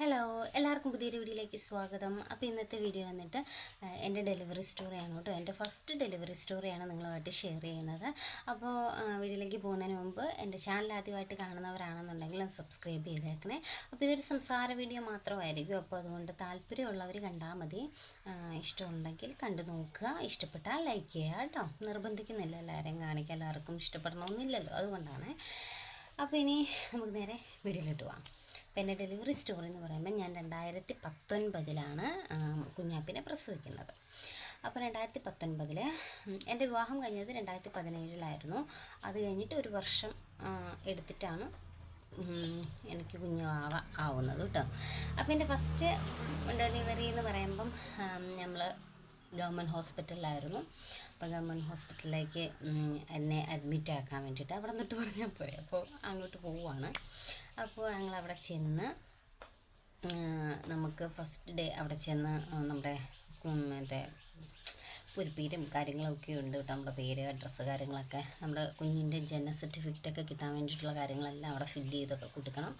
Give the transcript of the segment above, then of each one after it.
Hello, എല്ലാവർക്കും പുതിയൊരു വീഡിയോയിലേക്ക് സ്വാഗതം. അപ്പോൾ ഇന്നത്തെ വീഡിയോ വന്നിട്ട് എൻ്റെ ഡെലിവറി സ്റ്റോറിയാണ് കേട്ടോ. എൻ്റെ ഫസ്റ്റ് ഡെലിവറി സ്റ്റോറിയാണ് നിങ്ങളുമായിട്ട് ഷെയർ ചെയ്യുന്നത്. അപ്പോൾ വീഡിയോയിലേക്ക് പോകുന്നതിന് മുമ്പ് എൻ്റെ ചാനൽ ആദ്യമായിട്ട് കാണുന്നവരാണെന്നുണ്ടെങ്കിൽ അത് സബ്സ്ക്രൈബ് ചെയ്തേക്കണേ. അപ്പോൾ ഇതൊരു സംസാര വീഡിയോ മാത്രമായിരിക്കും. അപ്പോൾ അതുകൊണ്ട് താല്പര്യമുള്ളവർ കണ്ടാൽ മതി. ഇഷ്ടമുണ്ടെങ്കിൽ കണ്ടു നോക്കുക, ഇഷ്ടപ്പെട്ടാൽ ലൈക്ക് ചെയ്യുക കേട്ടോ. നിർബന്ധിക്കുന്നില്ല എല്ലാവരെയും കാണിക്കാൻ, എല്ലാവർക്കും ഇഷ്ടപ്പെടണമെന്നില്ലല്ലോ, അതുകൊണ്ടാണ്. അപ്പോൾ ഇനി നമുക്ക് നേരെ വീഡിയോയിലോട്ട് പോകാം. അപ്പോൾ എൻ്റെ ഡെലിവറി സ്റ്റോറി എന്ന് പറയുമ്പോൾ ഞാൻ 2019 കുഞ്ഞാപ്പിനെ പ്രസവിക്കുന്നത്. അപ്പോൾ 2019 എൻ്റെ വിവാഹം കഴിഞ്ഞത് 2017 അത് കഴിഞ്ഞിട്ട് ഒരു വർഷം എടുത്തിട്ടാണ് എനിക്ക് ആവുന്നത് കേട്ടോ. അപ്പോൾ എൻ്റെ ഫസ്റ്റ് ഡെലിവറി എന്ന് പറയുമ്പം നമ്മൾ ഗവൺമെൻറ് ഹോസ്പിറ്റലിലായിരുന്നു. അപ്പോൾ ഗവൺമെൻറ് ഹോസ്പിറ്റലിലേക്ക് എന്നെ അഡ്മിറ്റ് ആക്കാൻ വേണ്ടിയിട്ട് അവിടെ നിന്നിട്ട് പറഞ്ഞാൽ പോയി. അപ്പോൾ അങ്ങോട്ട് പോവുകയാണ്. അപ്പോൾ ഞങ്ങളവിടെ ചെന്ന് നമുക്ക് ഫസ്റ്റ് ഡേ അവിടെ ചെന്ന് നമ്മുടെ മറ്റേ പുരിപ്പീരും കാര്യങ്ങളൊക്കെ ഉണ്ട് കേട്ടോ. നമ്മുടെ പേര്, അഡ്രസ്സ്, കാര്യങ്ങളൊക്കെ നമ്മുടെ കുഞ്ഞിൻ്റെ ജനന സർട്ടിഫിക്കറ്റൊക്കെ കിട്ടാൻ വേണ്ടിയിട്ടുള്ള കാര്യങ്ങളെല്ലാം അവിടെ ഫില്ല് ചെയ്തൊക്കെ കൊടുക്കണം.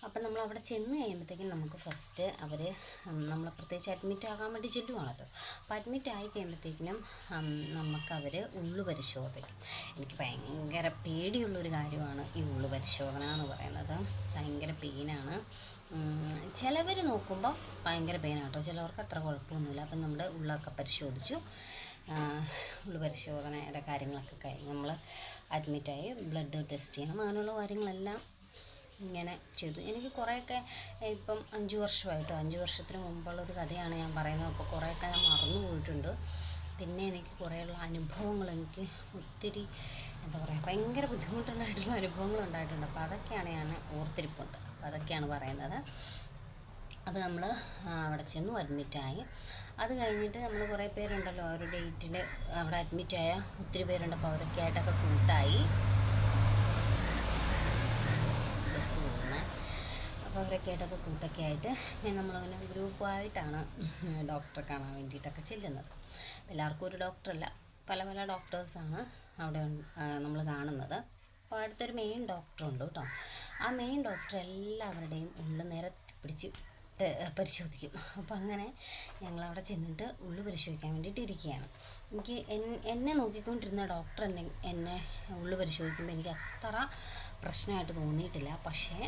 അപ്പം നമ്മൾ അവിടെ ചെന്ന് കഴിയുമ്പോഴത്തേക്കും നമുക്ക് ഫസ്റ്റ് അവർ നമ്മൾ പ്രത്യേകിച്ച് അഡ്മിറ്റ് ആകാൻ വേണ്ടി ചെല്ലുവാണല്ലോ. അപ്പോൾ അഡ്മിറ്റ് ആയി കഴിയുമ്പോഴത്തേക്കിനും നമുക്കവർ ഉള്ളു പരിശോധിക്കും. എനിക്ക് ഭയങ്കര പേടിയുള്ളൊരു കാര്യമാണ് ഈ ഉള്ളു പരിശോധന എന്ന് പറയുന്നത്. ഭയങ്കര പെയിനാണ്. ചിലവർ നോക്കുമ്പോൾ ഭയങ്കര പെയിനാണ് കേട്ടോ, ചിലവർക്ക് അത്ര കുഴപ്പമൊന്നുമില്ല. അപ്പം നമ്മുടെ ഉള്ളൊക്കെ പരിശോധിച്ചു. ഉള്ളു പരിശോധനയുടെ കാര്യങ്ങളൊക്കെ കഴിഞ്ഞ് നമ്മൾ അഡ്മിറ്റായി ബ്ലഡ് ടെസ്റ്റ് ചെയ്യണം, അങ്ങനെയുള്ള കാര്യങ്ങളെല്ലാം ഇങ്ങനെ ചെയ്തു. എനിക്ക് കുറേയൊക്കെ ഇപ്പം 5 വർഷമായിട്ടോ, 5 വർഷത്തിന് മുമ്പുള്ളൊരു കഥയാണ് ഞാൻ പറയുന്നത്. അപ്പോൾ കുറേയൊക്കെ ഞാൻ മറന്നു പോയിട്ടുണ്ട്. പിന്നെ എനിക്ക് കുറേയുള്ള അനുഭവങ്ങൾ, എനിക്ക് ഒത്തിരി എന്താ പറയുക, ഭയങ്കര ബുദ്ധിമുട്ടുണ്ടായിട്ടുള്ള അനുഭവങ്ങൾ ഉണ്ടായിട്ടുണ്ട്. അപ്പോൾ അതൊക്കെയാണ് ഞാൻ ഓർത്തിരിപ്പുണ്ട്. അപ്പോൾ അതൊക്കെയാണ് പറയുന്നത്. അത് നമ്മൾ അവിടെ ചെന്നു അഡ്മിറ്റായി. അത് കഴിഞ്ഞിട്ട് നമ്മൾ കുറേ പേരുണ്ടല്ലോ, ഒരു ഡേറ്റിൽ അവിടെ അഡ്മിറ്റായ ഒത്തിരി പേരുണ്ട്. അപ്പോൾ അവരൊക്കെ ആയിട്ടൊക്കെ കൂട്ടായി ബസ് പോകുന്നത്. അപ്പോൾ അവരൊക്കെ ആയിട്ടൊക്കെ കൂട്ടൊക്കെ ആയിട്ട് നമ്മളങ്ങനെ ഗ്രൂപ്പായിട്ടാണ് ഡോക്ടറെ കാണാൻ വേണ്ടിയിട്ടൊക്കെ ചെല്ലുന്നത്. എല്ലാവർക്കും ഒരു ഡോക്ടറല്ല, പല പല ഡോക്ടേഴ്സാണ് അവിടെ നമ്മൾ കാണുന്നത്. അപ്പോൾ അടുത്തൊരു മെയിൻ ഡോക്ടറുണ്ട് കേട്ടോ. ആ മെയിൻ ഡോക്ടർ എല്ലാവരുടെയും ഉള്ളു നിരത്തി പിടിച്ച് പരിശോധിക്കും. അപ്പോൾ അങ്ങനെ ഞങ്ങളവിടെ ചെന്നിട്ട് ഉള്ളു പരിശോധിക്കാൻ വേണ്ടിയിട്ട് ഇരിക്കുകയാണ്. എനിക്ക് എന്നെ നോക്കിക്കൊണ്ടിരുന്ന ഡോക്ടർ എന്നെ ഉള്ളു പരിശോധിക്കുമ്പോൾ എനിക്ക് അത്ര പ്രശ്നമായിട്ട് തോന്നിയിട്ടില്ല. പക്ഷേ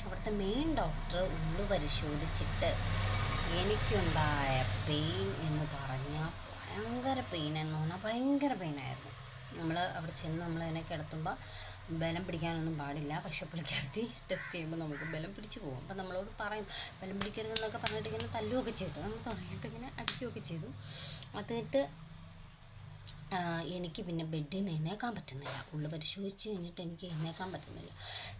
അവിടുത്തെ മെയിൻ ഡോക്ടർ ഉള്ളു പരിശോധിച്ചിട്ട് എനിക്കുണ്ടായ പെയിൻ എന്ന് പറഞ്ഞാൽ ഭയങ്കര പെയിൻ എന്ന് പറഞ്ഞാൽ ഭയങ്കര പെയിനായിരുന്നു. നമ്മൾ അവിടെ ചെന്ന് നമ്മൾ അതിനെ കിടത്തുമ്പോൾ ബലം പിടിക്കാനൊന്നും പാടില്ല. പക്ഷെ പുള്ളിക്കാരത്തി ടെസ്റ്റ് ചെയ്യുമ്പോൾ നമുക്ക് ബലം പിടിച്ച് പോകും. അപ്പോൾ നമ്മളോട് പറയും ബലം പിടിക്കരുതെന്നൊക്കെ പറഞ്ഞിട്ട് ഇങ്ങനെ തല്ലുകയൊക്കെ ചെയ്തു. നമ്മൾ തുടങ്ങിയിട്ട് ഇങ്ങനെ അടിക്കുകയൊക്കെ ചെയ്തു. അതിട്ട് എനിക്ക് പിന്നെ ബെഡിൽ നിന്ന് എഴുന്നേക്കാൻ പറ്റുന്നില്ല. ഉള്ളു പരിശോധിച്ച് കഴിഞ്ഞിട്ട് എനിക്ക് എഴുന്നേക്കാൻ പറ്റുന്നില്ല.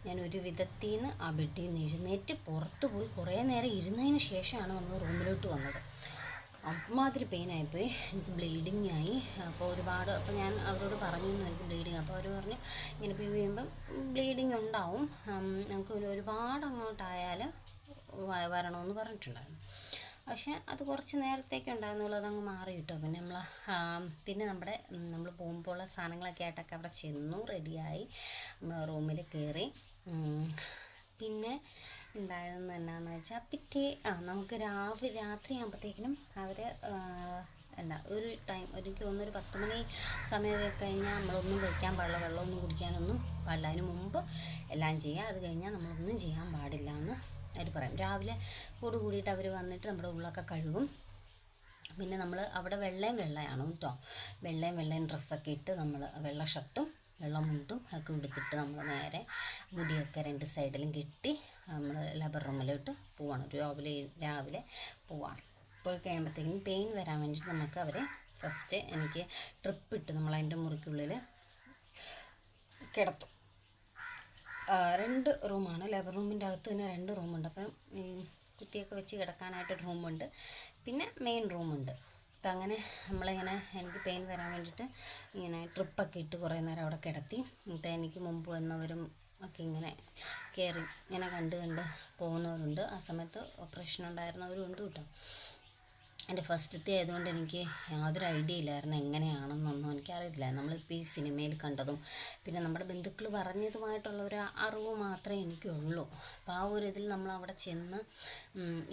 ഞാൻ ഒരു വിധത്തിൽ നിന്ന് ആ ബെഡിൽ നിന്ന് എഴുന്നേറ്റ് പുറത്ത് പോയി കുറേ നേരം ഇരുന്നതിന് ശേഷമാണ് നമ്മൾ റൂമിലോട്ട് വന്നത്. അമ്മാതിരി പെയിനായിപ്പോയി, എനിക്ക് ബ്ലീഡിങ് ആയി. അപ്പോൾ ഞാൻ അവരോട് പറഞ്ഞിരുന്നു എനിക്ക് ബ്ലീഡിങ്. അപ്പോൾ അവർ പറഞ്ഞു ഇങ്ങനെ പി ചെയ്യുമ്പം ബ്ലീഡിങ് ഉണ്ടാവും, നമുക്ക് ഒരുപാട് അങ്ങോട്ടായാൽ വരണമെന്ന് പറഞ്ഞിട്ടുണ്ടായിരുന്നു. പക്ഷേ അത് കുറച്ച് നേരത്തേക്ക് ഉണ്ടായിരുന്നുള്ളൂ, അതങ്ങ് മാറി കിട്ടും. പിന്നെ നമ്മൾ പോകുമ്പോൾ ഉള്ള സാധനങ്ങളൊക്കെ ആയിട്ടൊക്കെ അവിടെ ചെന്നു, റെഡിയായി നമ്മൾ റൂമിൽ കയറി. പിന്നെ ഉണ്ടായതെന്ന് എന്നാന്ന് വെച്ചാൽ നമുക്ക് രാത്രി ആകുമ്പോഴത്തേക്കിനും അവർ ഒരു ടൈം എനിക്ക് തോന്നുന്നു ഒരു 10 മണി സമയമൊക്കെ കഴിഞ്ഞാൽ നമ്മളൊന്നും കഴിക്കാൻ പാടില്ല, വെള്ളമൊന്നും കുടിക്കാനൊന്നും പാടില്ല. അതിന് മുമ്പ് എല്ലാം ചെയ്യുക, അത് കഴിഞ്ഞാൽ നമ്മളൊന്നും ചെയ്യാൻ പാടില്ല എന്ന് അവർ പറയും. രാവിലെ കൂടിയിട്ട് അവർ വന്നിട്ട് നമ്മുടെ ഉള്ളൊക്കെ കഴുകും. പിന്നെ നമ്മൾ അവിടെ വെള്ളയാണ് കേട്ടോ. വെള്ളയും ഡ്രസ്സൊക്കെ ഇട്ട് നമ്മൾ വെള്ള ഷർട്ടും വെള്ള മുണ്ടും ഒക്കെ ഉടുത്തിട്ട് നമ്മൾ നേരെ മുടിയൊക്കെ 2 സൈഡിലും കെട്ടി നമ്മൾ ലേബർ റൂമിലോട്ട് പോവാണ്. രാവിലെ പോവാണ്. പോയി കഴിയുമ്പോഴത്തേക്കും പെയിൻ വരാൻ വേണ്ടിയിട്ട് നമുക്ക് അവർ ഫസ്റ്റ് എനിക്ക് ട്രിപ്പിട്ട് നമ്മളതിൻ്റെ മുറിക്കുള്ളിൽ കിടത്തും. 2 റൂമാണ്, ലേബർ റൂമിൻ്റെ അകത്ത് തന്നെ 2 റൂമുണ്ട്. അപ്പം ഈ കുത്തിയൊക്കെ വെച്ച് കിടക്കാനായിട്ടൊരു റൂമുണ്ട്, പിന്നെ മെയിൻ റൂമുണ്ട്. അപ്പം അങ്ങനെ നമ്മളിങ്ങനെ എനിക്ക് പെയിൻ വരാൻ വേണ്ടിയിട്ട് ഇങ്ങനെ ട്രിപ്പൊക്കെ ഇട്ട് കുറേ നേരം അവിടെ കിടത്തി. എന്നിട്ട് എനിക്ക് മുമ്പ് വന്നവരും ഒക്കെ ഇങ്ങനെ കയറി ഇങ്ങനെ കണ്ട് പോകുന്നവരുണ്ട്. ആ സമയത്ത് ഓപ്പറേഷൻ ഉണ്ടായിരുന്നവരും ഉണ്ട് കേട്ടോ. എൻ്റെ ഫസ്റ്റത്തെ ആയതുകൊണ്ട് എനിക്ക് യാതൊരു ഐഡിയ ഇല്ലായിരുന്നു എങ്ങനെയാണെന്നൊന്നും എനിക്കറിയില്ല. നമ്മളിപ്പോൾ ഈ സിനിമയിൽ കണ്ടതും പിന്നെ നമ്മുടെ ബന്ധുക്കൾ പറഞ്ഞതുമായിട്ടുള്ള ഒരു അറിവ് മാത്രമേ എനിക്കുള്ളൂ. അപ്പോൾ ആ ഒരു ഇതിൽ നമ്മൾ അവിടെ ചെന്ന്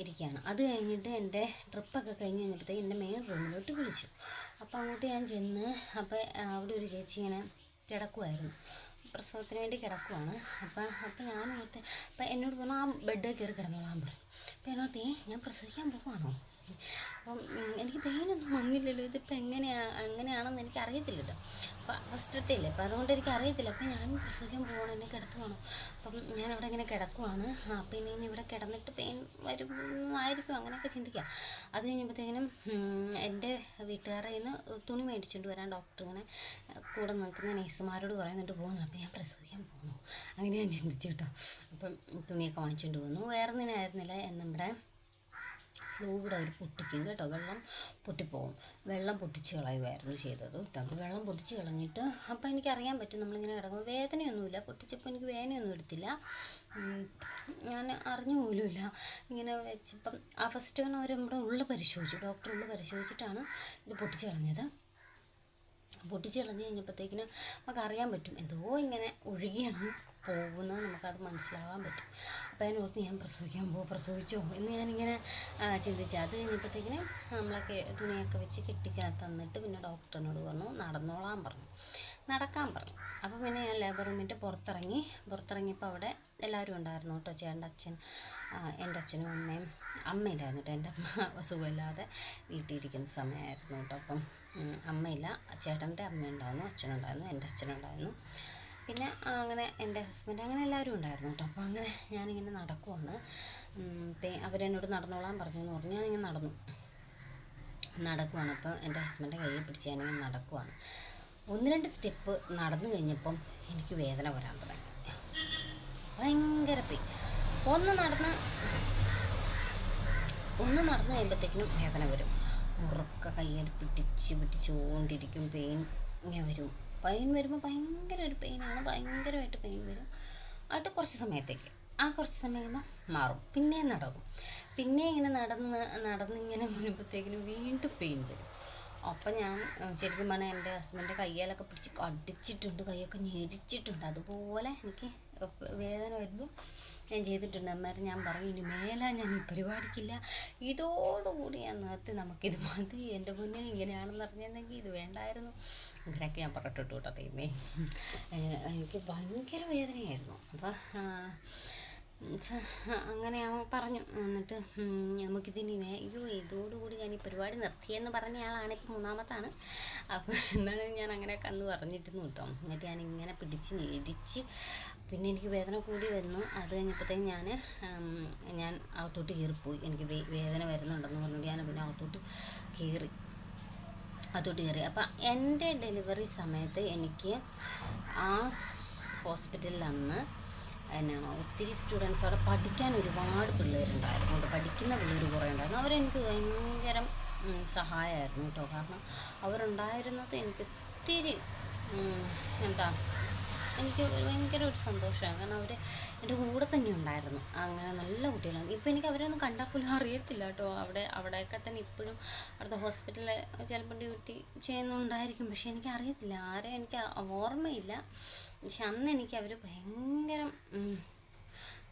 ഇരിക്കുകയാണ്. അത് കഴിഞ്ഞിട്ട് എൻ്റെ ട്രിപ്പൊക്കെ കഴിഞ്ഞ് കഴിഞ്ഞപ്പോഴത്തേക്ക് എൻ്റെ മെയിൻ റൂമിലോട്ട് വിളിച്ചു. അപ്പോൾ അങ്ങോട്ട് ഞാൻ ചെന്ന് അപ്പോൾ അവിടെ ഒരു ചേച്ചി ഇങ്ങനെ കിടക്കുമായിരുന്നു, പ്രസവത്തിന് വേണ്ടി കിടക്കുവാണ്. അപ്പം ഞാൻ ഓർത്ത്, അപ്പം എന്നോട് പറഞ്ഞു ആ ബെഡ് കയറി കിടന്നോളാൻ പറഞ്ഞു. അപ്പം എന്നോർത്ത് ഞാൻ പ്രസവിക്കാൻ പോകുവാണോ? അപ്പം എനിക്ക് പെയിനൊന്നും വന്നില്ലല്ലോ, ഇതിപ്പോൾ എങ്ങനെയാണെന്ന് എനിക്ക് അറിയത്തില്ലല്ലോ. അപ്പം ഫസ്റ്റത്തെ ഇല്ലേ, അപ്പം അതുകൊണ്ട് എനിക്ക് അറിയത്തില്ല. അപ്പം ഞാൻ പ്രസവിക്കാൻ പോകണം, എന്നെ കിടത്തുവാണോ? അപ്പം ഞാൻ അവിടെ ഇങ്ങനെ കിടക്കുവാണ്. അപ്പം ഇനി ഇവിടെ കിടന്നിട്ട് പെയിൻ വരുമായിരിക്കും, അങ്ങനെയൊക്കെ ചിന്തിക്കാം. അത് കഴിഞ്ഞപ്പോഴത്തേക്കിനും എൻ്റെ വീട്ടുകാരുടെ കയ്യിൽ നിന്ന് തുണി മേടിച്ചുകൊണ്ട് വരാൻ ഡോക്ടർ ഇങ്ങനെ കൂടെ നിൽക്കുന്ന നഴ്സുമാരോട് പറയുന്നുണ്ട് പോകുന്നു. അപ്പം ഞാൻ പ്രസവിക്കാൻ പോകുന്നു, അങ്ങനെ ഞാൻ ചിന്തിച്ചു കേട്ടോ. അപ്പം തുണിയൊക്കെ വാങ്ങിച്ചുകൊണ്ട് പോകുന്നു. വേറെ ഒന്നിനായിരുന്നില്ല, നമ്മുടെ ഫ്ലൂയിഡ് അവർ പൊട്ടിക്കും കേട്ടോ, വെള്ളം പൊട്ടിപ്പോകും. വെള്ളം പൊട്ടിച്ച് കളയുമായിരുന്നു ചെയ്തത് കേട്ടോ. അപ്പോൾ വെള്ളം പൊട്ടിച്ച് കളഞ്ഞിട്ട് അപ്പോൾ എനിക്കറിയാൻ പറ്റും നമ്മളിങ്ങനെ കിടക്കുമ്പോൾ വേദനയൊന്നുമില്ല. പൊട്ടിച്ചപ്പോൾ എനിക്ക് വേദനയൊന്നും എടുത്തില്ല, ഞാൻ അറിഞ്ഞു പോലുമില്ല. ഇങ്ങനെ വെച്ചപ്പം ആ ഫസ്റ്റ് അവർ നമ്മുടെ ഉള്ളിൽ പരിശോധിച്ചു, ഡോക്ടർ ഉള്ളിൽ പരിശോധിച്ചിട്ടാണ് ഇത് പൊട്ടിച്ച് കളഞ്ഞത്. പൊട്ടിച്ച് കളഞ്ഞ് കഴിഞ്ഞപ്പോഴത്തേക്കിന് നമുക്കറിയാൻ പറ്റും എന്തോ ഇങ്ങനെ ഒഴുകിയാണ് പോകുന്നത്, നമുക്കത് മനസ്സിലാകാൻ പറ്റും. അപ്പോൾ ഞാൻ ഓർത്ത് ഞാൻ പ്രസവിച്ചോ എന്ന് ഞാനിങ്ങനെ ചിന്തിച്ചു. അത് കഴിഞ്ഞപ്പോഴത്തേക്കിന് നമ്മളൊക്കെ തുണിയൊക്കെ വെച്ച് കെട്ടിക്കാൻ തന്നിട്ട് പിന്നെ ഡോക്ടറിനോട് പറഞ്ഞു നടന്നോളാൻ പറഞ്ഞു, നടക്കാൻ പറഞ്ഞു. അപ്പോൾ പിന്നെ ഞാൻ ലേബർ റൂമിൻ്റെ പുറത്തിറങ്ങിയപ്പോൾ അവിടെ എല്ലാവരും ഉണ്ടായിരുന്നു കേട്ടോ. ചേട്ടൻ്റെ അച്ഛൻ, എൻ്റെ അച്ഛനും അമ്മയില്ലായിരുന്നു കേട്ടോ. എൻ്റെ അമ്മ സുഖമില്ലാതെ വീട്ടിലിരിക്കുന്ന സമയമായിരുന്നു കേട്ടോ. അപ്പം അമ്മയില്ല, ചേട്ടൻ്റെ അമ്മയുണ്ടായിരുന്നു, അച്ഛനുണ്ടായിരുന്നു, എൻ്റെ അച്ഛനുണ്ടായിരുന്നു, പിന്നെ അങ്ങനെ എൻ്റെ ഹസ്ബൻഡ്, അങ്ങനെ എല്ലാവരും ഉണ്ടായിരുന്നു കേട്ടോ. അപ്പോൾ അങ്ങനെ ഞാനിങ്ങനെ നടക്കുവാണ്. അവരെന്നോട് നടന്നോളാൻ പറഞ്ഞെന്ന് പറഞ്ഞു. ഞാനിങ്ങനെ നടക്കുവാണ്. അപ്പോൾ എൻ്റെ ഹസ്ബൻഡിൻ്റെ കയ്യിൽ പിടിച്ച് ഞാനിങ്ങനെ നടക്കുവാണ്. 1-2 സ്റ്റെപ്പ് നടന്നു കഴിഞ്ഞപ്പം എനിക്ക് വേദന വരാൻ തുടങ്ങി, ഭയങ്കര പെയിൻ. ഒന്ന് നടന്ന് കഴിയുമ്പോഴത്തേക്കിനും വേദന വരും, മുറുക്ക കയ്യിൽ പിടിച്ചുകൊണ്ടിരിക്കും, പെയിൻ ഇങ്ങനെ വരും. പെയിൻ വരുമ്പോൾ ഭയങ്കര ഒരു പെയിനാണ്, ഭയങ്കരമായിട്ട് പെയിൻ വരും. ആയിട്ട് കുറച്ച് സമയത്തേക്ക്, കുറച്ച് സമയം കഴിയുമ്പോൾ മാറും, പിന്നെ നടക്കും. പിന്നെ ഇങ്ങനെ നടന്നിങ്ങനെ വരുമ്പോഴത്തേക്കിനും വീണ്ടും പെയിൻ വരും. അപ്പം ഞാൻ ശരിക്കും പറഞ്ഞാൽ എൻ്റെ ഹസ്ബൻഡിൻ്റെ കയ്യാലൊക്കെ പിടിച്ച് കടിച്ചിട്ടുണ്ട്, കൈയൊക്കെ ഞെരിച്ചിട്ടുണ്ട്. അതുപോലെ എനിക്ക് വേദന വരുമ്പോൾ ഞാൻ ചെയ്തിട്ടുണ്ട്. അന്നേരം ഞാൻ പറയും ഇനി മേലെ ഞാൻ ഈ പരിപാടിക്കില്ല, ഇതോടുകൂടി ഞാൻ നിർത്തി, നമുക്കിത് മതി, എൻ്റെ മുന്നേ ഇങ്ങനെയാണെന്ന് അറിഞ്ഞിരുന്നെങ്കിൽ ഇത് വേണ്ടായിരുന്നു, അങ്ങനെയൊക്കെ ഞാൻ പറഞ്ഞിട്ടു കേട്ടോ. ദൈവമേ, എനിക്ക് ഭയങ്കര വേദനയായിരുന്നു. അപ്പം അങ്ങനെ അവൻ പറഞ്ഞു. എന്നിട്ട് നമുക്കിതിനി ഇതോടുകൂടി ഞാൻ ഈ പരിപാടി നിർത്തിയെന്ന് പറഞ്ഞ ആളാണ്, ഇപ്പം 3-മത്താണ്. അപ്പോൾ എന്താണ് ഞാൻ അങ്ങനെ കന്ന് പറഞ്ഞിരുന്നു കേട്ടോ. എന്നിട്ട് ഞാനിങ്ങനെ പിടിച്ച് ഞെരിച്ച് പിന്നെ എനിക്ക് വേദന കൂടി വന്നു. അത് കഴിഞ്ഞപ്പോഴത്തേക്കും ഞാൻ അകത്തോട്ട് കയറിപ്പോയി. എനിക്ക് വേദന വരുന്നുണ്ടെന്ന് പറഞ്ഞുകൊണ്ട് ഞാൻ പിന്നെ അകത്തോട്ട് കയറി. അപ്പം എൻ്റെ ഡെലിവറി സമയത്ത് എനിക്ക് ആ ഹോസ്പിറ്റലിൽ അന്ന് എന്നാണ് ഒത്തിരി സ്റ്റുഡൻസ് അവിടെ പഠിക്കാൻ ഒരുപാട് പിള്ളേരുണ്ടായിരുന്നു കേട്ടോ. പഠിക്കുന്ന പിള്ളേർ കുറേ ഉണ്ടായിരുന്നു. അവരെനിക്ക് ഭയങ്കര സഹായമായിരുന്നു കേട്ടോ. കാരണം അവരുണ്ടായിരുന്നത് എനിക്ക് ഒത്തിരി എനിക്ക് ഭയങ്കര ഒരു സന്തോഷമാണ്. കാരണം അവർ എൻ്റെ കൂടെ തന്നെ ഉണ്ടായിരുന്നു. അങ്ങനെ നല്ല കുട്ടികളാണ്. ഇപ്പം എനിക്ക് അവരൊന്നും കണ്ടാൽ പോലും അറിയത്തില്ല കേട്ടോ. അവിടെയൊക്കെ തന്നെ ഇപ്പോഴും അവിടുത്തെ ഹോസ്പിറ്റലിൽ ചിലപ്പോൾ ഡ്യൂട്ടി ചെയ്യുന്നുണ്ടായിരിക്കും, പക്ഷെ എനിക്ക് അറിയത്തില്ല, ആരെ എനിക്ക് ഓർമ്മയില്ല. പക്ഷെ അന്ന് എനിക്ക് അവർ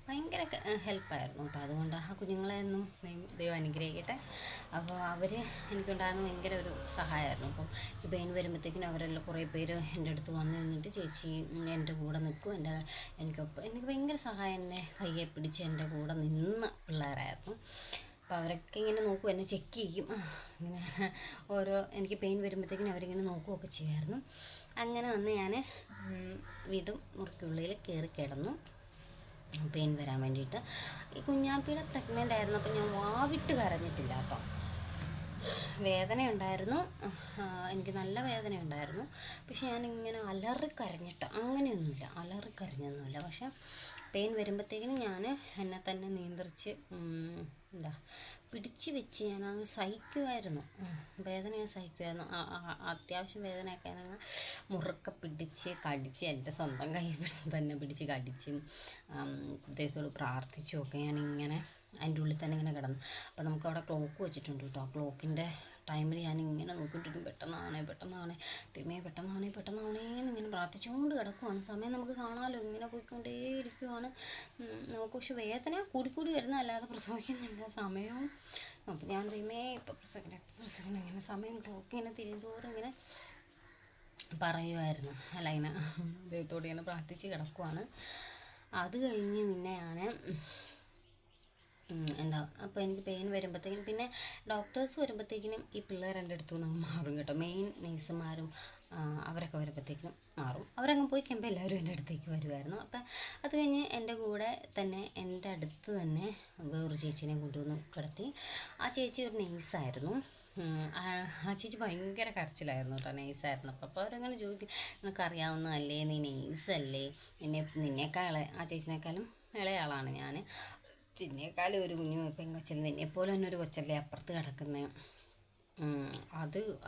ഭയങ്കര ഹെൽപ്പായിരുന്നു കേട്ടോ. അതുകൊണ്ട് ആ കുഞ്ഞുങ്ങളെ ഒന്നും ദൈവം അനുഗ്രഹിക്കട്ടെ. അപ്പോൾ അവർ എനിക്കുണ്ടാകുന്ന ഭയങ്കര ഒരു സഹായമായിരുന്നു. അപ്പം ഈ പെയിൻ വരുമ്പോഴത്തേക്കിനും അവരെല്ലാം കുറേ പേര് എൻ്റെ അടുത്ത് വന്ന് നിന്നിട്ട് ചേച്ചി എൻ്റെ കൂടെ നിൽക്കും, എനിക്ക് ഭയങ്കര സഹായം, എന്നെ കയ്യെ പിടിച്ച് എൻ്റെ കൂടെ നിന്ന പിള്ളേരായിരുന്നു. അപ്പോൾ അവരൊക്കെ ഇങ്ങനെ നോക്കും, എന്നെ ചെക്ക് ചെയ്യും, ഇങ്ങനെ എനിക്ക് പെയിൻ വരുമ്പോഴത്തേക്കിനും അവരിങ്ങനെ നോക്കുകയൊക്കെ ചെയ്യുമായിരുന്നു. അങ്ങനെ വന്ന് ഞാൻ വീണ്ടും മുറിക്കുള്ളിൽ കയറി കിടന്നു പെയിൻ വരാൻ വേണ്ടിയിട്ട്. ഈ കുഞ്ഞാപ്പിയുടെ പ്രഗ്നൻ്റ് ആയിരുന്നു. അപ്പോൾ ഞാൻ വാവിട്ട് കരഞ്ഞിട്ടില്ല കേട്ടോ. വേദനയുണ്ടായിരുന്നു, എനിക്ക് നല്ല വേദനയുണ്ടായിരുന്നു. പക്ഷെ ഞാനിങ്ങനെ അലറിക്കരഞ്ഞിട്ട് അലറിക്കരഞ്ഞൊന്നുമില്ല. പക്ഷെ പെയിൻ വരുമ്പോഴത്തേക്കിനും ഞാൻ എന്നെ തന്നെ നിയന്ത്രിച്ച് പിടിച്ച് വെച്ച് ഞാനങ്ങ് സഹിക്കുമായിരുന്നു. വേദന ഞാൻ സഹിക്കുമായിരുന്നു. അത്യാവശ്യം വേദനയൊക്കെ ഞാനങ്ങ് മുറുക്കെ പിടിച്ച് കടിച്ച്, എൻ്റെ സ്വന്തം കൈ തന്നെ പിടിച്ച് കടിച്ചും ദൈവത്തോട് പ്രാർത്ഥിച്ചുമൊക്കെ ഞാനിങ്ങനെ അതിൻ്റെ ഉള്ളിൽ തന്നെ ഇങ്ങനെ കിടന്നു. അപ്പോൾ നമുക്കവിടെ ക്ലോക്ക് വെച്ചിട്ടുണ്ട് കേട്ടോ. ആ ക്ലോക്കിൻ്റെ ടൈമിൽ ഞാൻ ഇങ്ങനെ നോക്കിയിട്ടിരിക്കും, പെട്ടെന്നാണേ തിമേ പെട്ടെന്നാണേ എന്നിങ്ങനെ പ്രാർത്ഥിച്ചുകൊണ്ട് കിടക്കുവാണ്. സമയം നമുക്ക് കാണാമല്ലോ, ഇങ്ങനെ പോയിക്കൊണ്ടേ ഇരിക്കുവാണ് നമുക്ക്. പക്ഷെ വേദന കൂടി വരുന്ന അല്ലാതെ പ്രസവിക്കുന്നില്ല സമയവും. അപ്പം ഞാൻ തിമേ ഇപ്പം പ്രസവിക്കണം ഇങ്ങനെ സമയം ക്ലോക്ക് ഇങ്ങനെ തിരിന്തോറും ഇങ്ങനെ പറയുമായിരുന്നു. അല്ല ഇങ്ങനെ ദൈവത്തോട് ഇങ്ങനെ പ്രാർത്ഥിച്ച് കിടക്കുവാണ്. അത് കഴിഞ്ഞ് പിന്നെ ഞാൻ അപ്പോൾ എനിക്ക് പെയിൻ വരുമ്പോഴത്തേക്കിനും പിന്നെ ഡോക്ടേഴ്സ് വരുമ്പോഴത്തേക്കിനും ഈ പിള്ളേർ എൻ്റെ അടുത്തു നിന്ന് മാറും കേട്ടോ. മെയിൻ നേഴ്സുമാരും അവരൊക്കെ വരുമ്പോഴത്തേക്കിനും മാറും. അവരങ്ങ് പോയി കഴിയുമ്പോൾ എല്ലാവരും എൻ്റെ അടുത്തേക്ക് വരുമായിരുന്നു. അപ്പം അത് കഴിഞ്ഞ് എൻ്റെ കൂടെ തന്നെ എൻ്റെ അടുത്ത് തന്നെ വേറൊരു ചേച്ചീനെ കൊണ്ടുവന്ന് കിടത്തി. ആ ചേച്ചി ഒരു നേഴ്സായിരുന്നു. ആ ചേച്ചി ഭയങ്കര കരച്ചിലായിരുന്നു കേട്ടോ, നേഴ്സായിരുന്നു. അപ്പോൾ അവരങ്ങനെ ചോദിക്കും, നിനക്കറിയാവുന്നതല്ലേ, നീ നേഴ്സല്ലേ, ആ ചേച്ചിനേക്കാളും ഇളയാളാണ് ഞാൻ, നിന്നേക്കാളും ഒരു കുഞ്ഞു പെങ്കൊച്ചല്ലേ, നിന്നെപ്പോലെ തന്നെ ഒരു കൊച്ചല്ലേ അപ്പുറത്ത് കിടക്കുന്നത്,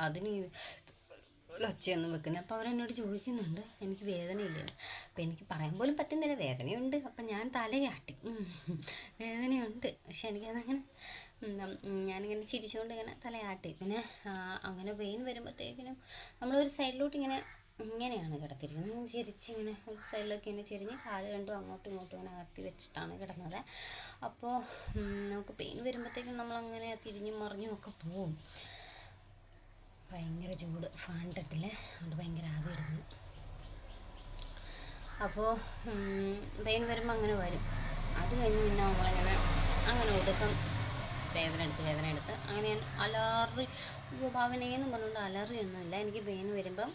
അതിന് ഒച്ചയൊന്നും വെക്കുന്നത്. അപ്പോൾ അവരെന്നോട് ചോദിക്കുന്നുണ്ട് എനിക്ക് വേദനയില്ലെന്ന്. അപ്പോൾ എനിക്ക് പറയാൻ പോലും പറ്റുന്നില്ല, വേദനയുണ്ട്. അപ്പം ഞാൻ തലയാട്ടി, വേദനയുണ്ട്. പക്ഷെ എനിക്കതങ്ങനെ ഞാനിങ്ങനെ ചിരിച്ചുകൊണ്ട് ഇങ്ങനെ തലയാട്ടി. പിന്നെ അങ്ങനെ പെയിൻ വരുമ്പോഴത്തേക്കിനും നമ്മളൊരു സൈഡിലോട്ട് ഇങ്ങനെയാണ് കിടത്തിരിക്കുന്നത്. ചിരിച്ചിങ്ങനെ ഒരു സൈഡിലൊക്കെ ഇങ്ങനെ ചെരിഞ്ഞ് കാല് രണ്ടും അങ്ങോട്ടും ഇങ്ങോട്ടും ഇങ്ങനെ അകത്തി വെച്ചിട്ടാണ് കിടന്നത്. അപ്പോൾ നമുക്ക് പെയിൻ വരുമ്പോഴത്തേക്കും നമ്മളങ്ങനെ തിരിഞ്ഞും മറിഞ്ഞും ഒക്കെ പോവും. ഭയങ്കര ചൂട്, ഫാൻ ഇട്ടിട്ടില്ല, അതുകൊണ്ട് ഭയങ്കര ആവി ഇടുന്നു. അപ്പോൾ പെയിൻ വരുമ്പോൾ അങ്ങനെ വരും. അത് കഴിഞ്ഞ് പിന്നെ നമ്മളിങ്ങനെ അങ്ങനെ ഒടുക്കം വേദന എടുത്ത് അങ്ങനെ ഞാൻ അലറി ഭാവനയെന്ന് പറഞ്ഞുകൊണ്ട് അലറിയൊന്നുമില്ല. എനിക്ക് പെയിൻ വരുമ്പം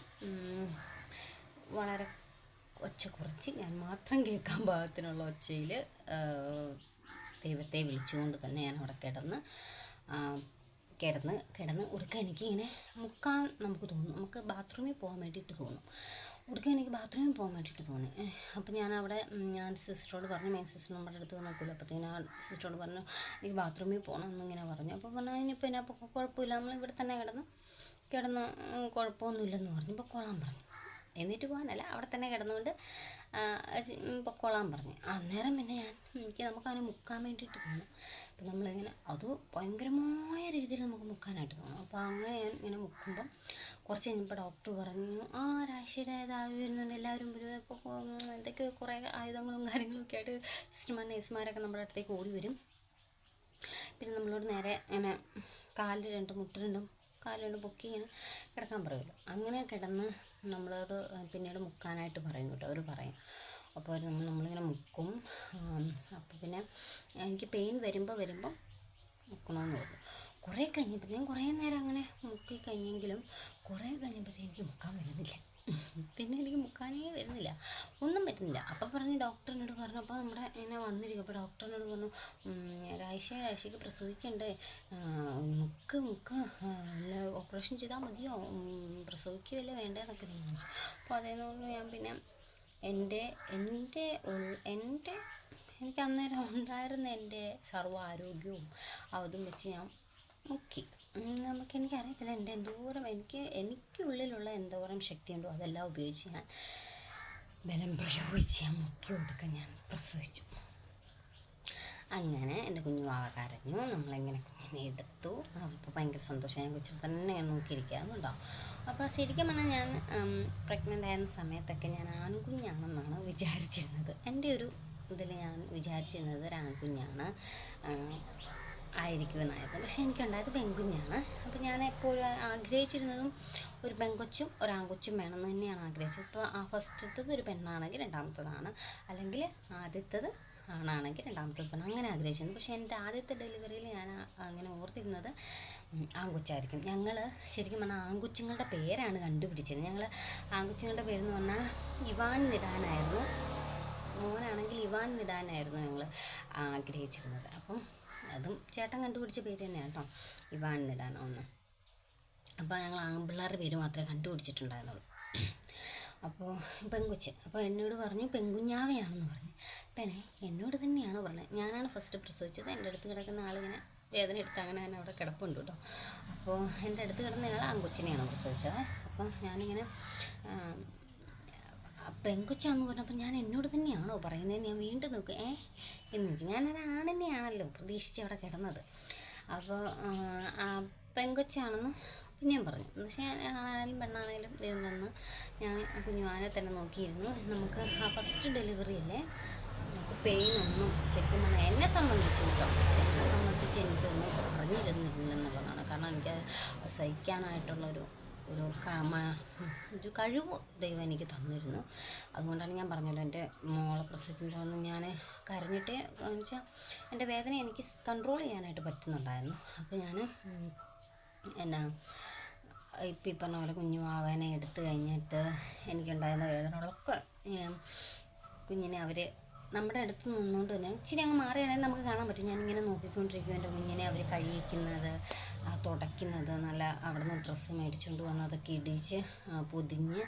വളരെ ഒച്ച കുറച്ച് ഞാൻ മാത്രം കേൾക്കാൻ പാകത്തിനുള്ള ഒച്ചയിൽ ദൈവത്തെ വിളിച്ചുകൊണ്ട് തന്നെ ഞാൻ അവിടെ കിടന്ന് ഉടുക്ക എനിക്കിങ്ങനെ മുക്കാൻ നമുക്ക് തോന്നും. നമുക്ക് ബാത്റൂമിൽ പോകാൻ വേണ്ടിയിട്ട് തോന്നും. ഉടുക്ക എനിക്ക് ബാത്റൂമിൽ പോകാൻ വേണ്ടിയിട്ട് തോന്നി. അപ്പോൾ ഞാൻ സിസ്റ്ററോട് പറഞ്ഞു, മെയിൻ സിസ്റ്റർ നമ്മുടെ അടുത്ത് വന്നേക്കുമല്ലോ. അപ്പോഴത്തേക്കും ഞാൻ സിസ്റ്ററോട് പറഞ്ഞു എനിക്ക് ബാത്റൂമിൽ പോകണം എന്നിങ്ങനെ പറഞ്ഞു. അപ്പോൾ പറഞ്ഞു ഇനിയിപ്പോൾ അപ്പോൾ കുഴപ്പമില്ല, നമ്മൾ ഇവിടെ തന്നെ കിടന്ന് കുഴപ്പമൊന്നുമില്ലെന്ന് പറഞ്ഞു. പൊക്കോളാൻ പറഞ്ഞു. എന്നിട്ട് പോകാനല്ല, അവിടെ തന്നെ കിടന്നുകൊണ്ട് പൊക്കോളാൻ പറഞ്ഞു. അന്നേരം പിന്നെ നമുക്കതിനെ മുക്കാൻ വേണ്ടിയിട്ട് തോന്നും. അപ്പം നമ്മളിങ്ങനെ അത് ഭയങ്കരമായ രീതിയിൽ നമുക്ക് മുക്കാനായിട്ട് തോന്നും. അപ്പോൾ അങ്ങനെ ഞാൻ ഇങ്ങനെ മുക്കുമ്പം കുറച്ച് കഴിഞ്ഞപ്പോൾ ഡോക്ടർ പറഞ്ഞു രാശിയുടെ ഇതായി വരുന്നുണ്ട്, എല്ലാവരും ഇപ്പോൾ എന്തൊക്കെയോ കുറേ ആയുധങ്ങളും കാര്യങ്ങളൊക്കെ ആയിട്ട് സിസ്റ്റർമാർ നേഴ്സുമാരൊക്കെ നമ്മുടെ അടുത്തേക്ക് ഓടി വരും. പിന്നെ നമ്മളോട് നേരെ ഇങ്ങനെ മുട്ട് രണ്ടും പൊക്കി ഇങ്ങനെ കിടക്കാൻ പറയുമല്ലോ. അങ്ങനെ കിടന്ന് നമ്മളോട് പിന്നീട് മുക്കാനായിട്ട് പറയും കേട്ടോ, അവർ പറയും. അപ്പോൾ നമ്മളിങ്ങനെ മുക്കും. അപ്പോൾ പിന്നെ എനിക്ക് പെയിൻ വരുമ്പോൾ മുക്കണമെന്ന് പറഞ്ഞു. കുറേ കഴിഞ്ഞപ്പോൾ ഞാൻ കുറേ നേരം അങ്ങനെ മുക്കി കഴിഞ്ഞെങ്കിലും കുറേ കഴിഞ്ഞപ്പോഴത്തേക്ക് എനിക്ക് മുക്കാൻ വരുന്നില്ല. പിന്നെ എനിക്ക് മുക്കാനേ വരുന്നില്ല, ഒന്നും പറ്റുന്നില്ല. അപ്പോൾ പറഞ്ഞ് ഡോക്ടറിനോട് പറഞ്ഞു. അപ്പോൾ നമ്മുടെ ഇങ്ങനെ വന്നിരിക്കും. അപ്പോൾ ഡോക്ടറിനോട് പറഞ്ഞു രാശിക്ക് പ്രസവിക്കണ്ടേ, മുക്ക് ഓപ്പറേഷൻ ചെയ്താൽ മതിയോ, പ്രസവിക്കുകയല്ലേ വേണ്ടതെന്നൊക്കെ ചോദിച്ചു. അപ്പോൾ അതേന്ന് ഞാൻ പിന്നെ എൻ്റെ എനിക്ക് അന്നേരം ഉണ്ടായിരുന്ന എൻ്റെ സർവ്വ ആരോഗ്യവും അതും വെച്ച് ഞാൻ മുക്കി. എനിക്കറിയത്തില്ല എൻ്റെ എന്തോരം എനിക്കുള്ളിലുള്ള എന്തോരം ശക്തിയുണ്ടോ അതെല്ലാം ഉപയോഗിച്ച് ഞാൻ ബലം പ്രയോഗിച്ച് ഞാൻ മുക്കി കൊടുക്കാൻ ഞാൻ പ്രസവിച്ചു. അങ്ങനെ എൻ്റെ കുഞ്ഞുവാവ കരഞ്ഞു. നമ്മളിങ്ങനെ കുഞ്ഞിനെ എടുത്തു. അപ്പോൾ ഭയങ്കര സന്തോഷം. ഞാൻ കൊച്ചിനെ തന്നെ ഞാൻ നോക്കിയിരിക്കാറുണ്ടോ. അപ്പോൾ ശരിക്കും പറഞ്ഞാൽ ഞാൻ പ്രഗ്നൻ്റ് ആയിരുന്ന സമയത്തൊക്കെ ഞാൻ ആൺകുഞ്ഞാണെന്നാണ് വിചാരിച്ചിരുന്നത്. എൻ്റെ ഒരു ഇതിൽ ഞാൻ വിചാരിച്ചിരുന്നത് ഒരു ആൺകുഞ്ഞാണ് ആയിരിക്കുമെന്നായിരുന്നു. പക്ഷേ എനിക്കുണ്ടായത് പെൺകുഞ്ഞാണ്. അപ്പോൾ ഞാൻ എപ്പോഴും ആഗ്രഹിച്ചിരുന്നതും ഒരു പെൺകൊച്ചും ഒരു ആൺകൊച്ചും വേണമെന്ന് തന്നെയാണ് ആഗ്രഹിച്ചത്. ഇപ്പോൾ ഫസ്റ്റത്തത് ഒരു പെണ്ണാണെങ്കിൽ രണ്ടാമത്തതാണ്, അല്ലെങ്കിൽ ആദ്യത്തത് ആണാണെങ്കിൽ രണ്ടാമത്തത് പെണ്ണ്, അങ്ങനെ ആഗ്രഹിച്ചിരുന്നു. പക്ഷേ എൻ്റെ ആദ്യത്തെ ഡെലിവറിയിൽ ഞാൻ അങ്ങനെ ഓർത്തിരുന്നത് ആൺകൊച്ചായിരിക്കും. ഞങ്ങൾ ശരിക്കും പറഞ്ഞാൽ ആൺകൊച്ചുങ്ങളുടെ പേരാണ് കണ്ടുപിടിച്ചത്. ഞങ്ങൾ ആൺകൊച്ചുങ്ങളുടെ പേരെന്ന് പറഞ്ഞാൽ ഇവാൻ നിടാനായിരുന്നു. മോനാണെങ്കിൽ ഇവാൻ നിടാനായിരുന്നു ഞങ്ങൾ ആഗ്രഹിച്ചിരുന്നത്. അപ്പം അതും ചേട്ടൻ കണ്ടുപിടിച്ച പേര് തന്നെയാണ് കേട്ടോ, ഇവാൻ നിടാനൊന്ന്. അപ്പോൾ ഞങ്ങൾ ആൺപിള്ളേരുടെ പേര് മാത്രമേ കണ്ടുപിടിച്ചിട്ടുണ്ടായിരുന്നുള്ളൂ. അപ്പോൾ പെൺകൊച്ച്. അപ്പോൾ എന്നോട് പറഞ്ഞു പെൺകുഞ്ഞാവയാണെന്ന് പറഞ്ഞു. പിന്നെ എന്നോട് തന്നെയാണ് പറഞ്ഞത്. ഞാനാണ് ഫസ്റ്റ് പ്രസവിച്ചത്. എൻ്റെ അടുത്ത് കിടക്കുന്ന ആളിങ്ങനെ വേദന എടുത്ത് അങ്ങനെ തന്നെ അവിടെ കിടപ്പുണ്ട് കേട്ടോ. അപ്പോൾ എൻ്റെ അടുത്ത് കിടന്ന ആൾ ആൺകൊച്ചിനെയാണ് പ്രസവിച്ചത്. അപ്പോൾ ഞാനിങ്ങനെ പെങ്കൊച്ചാന്ന് പറഞ്ഞപ്പോൾ ഞാൻ എന്നോട് തന്നെയാണോ പറയുന്നത്, ഞാൻ വീണ്ടും നോക്കും എന്ന് ഞാനൊരാണ് തന്നെയാണല്ലോ പ്രതീക്ഷിച്ച് അവിടെ കിടന്നത്. അപ്പോൾ പെങ്കൊച്ചാണെന്ന് പിന്നെയും പറഞ്ഞു. പക്ഷേ ആണായാലും പെണ്ണാണേലും ദൈവം തന്ന് ഞാൻ കുഞ്ഞുവാനെ തന്നെ നോക്കിയിരുന്നു. നമുക്ക് ആ ഫസ്റ്റ് ഡെലിവറി അല്ലേ, നമുക്ക് പെയിനൊന്നും ശരിക്കും പറഞ്ഞാൽ എന്നെ സംബന്ധിച്ച് എനിക്കൊന്നും അറിഞ്ഞിരുന്നില്ലെന്നുള്ളതാണ്. കാരണം എനിക്ക് സഹിക്കാനായിട്ടുള്ളൊരു ഒരു കഴിവ് ദൈവം എനിക്ക് തന്നിരുന്നു. അതുകൊണ്ടാണ് ഞാൻ പറഞ്ഞല്ലോ, എൻ്റെ മോളെ പ്രസവിക്കുമ്പോഴൊന്നും ഞാൻ കരഞ്ഞിട്ടേ എന്ന് വെച്ചാൽ എൻ്റെ വേദന എനിക്ക് കൺട്രോൾ ചെയ്യാനായിട്ട് പറ്റുന്നുണ്ടായിരുന്നു. അപ്പോൾ ഞാൻ ഇപ്പം ഈ പറഞ്ഞ പോലെ കുഞ്ഞു ആവാനെ എടുത്തു കഴിഞ്ഞിട്ട് എനിക്കുണ്ടായിരുന്ന വേദനകളൊക്കെ കുഞ്ഞിനെ അവർ നമ്മുടെ അടുത്ത് നിന്നുകൊണ്ട് തന്നെ ഇച്ചിരി അങ്ങ് മാറിയാണെങ്കിൽ നമുക്ക് കാണാൻ പറ്റും. ഞാനിങ്ങനെ നോക്കിക്കൊണ്ടിരിക്കും എൻ്റെ കുഞ്ഞിനെ അവർ കഴിക്കുന്നത്, തുടയ്ക്കുന്നത്, നല്ല അവിടെ നിന്ന് ഡ്രസ്സ് മേടിച്ചുകൊണ്ട് വന്ന് അതൊക്കെ ഇടിച്ച് പൊതിഞ്ഞ്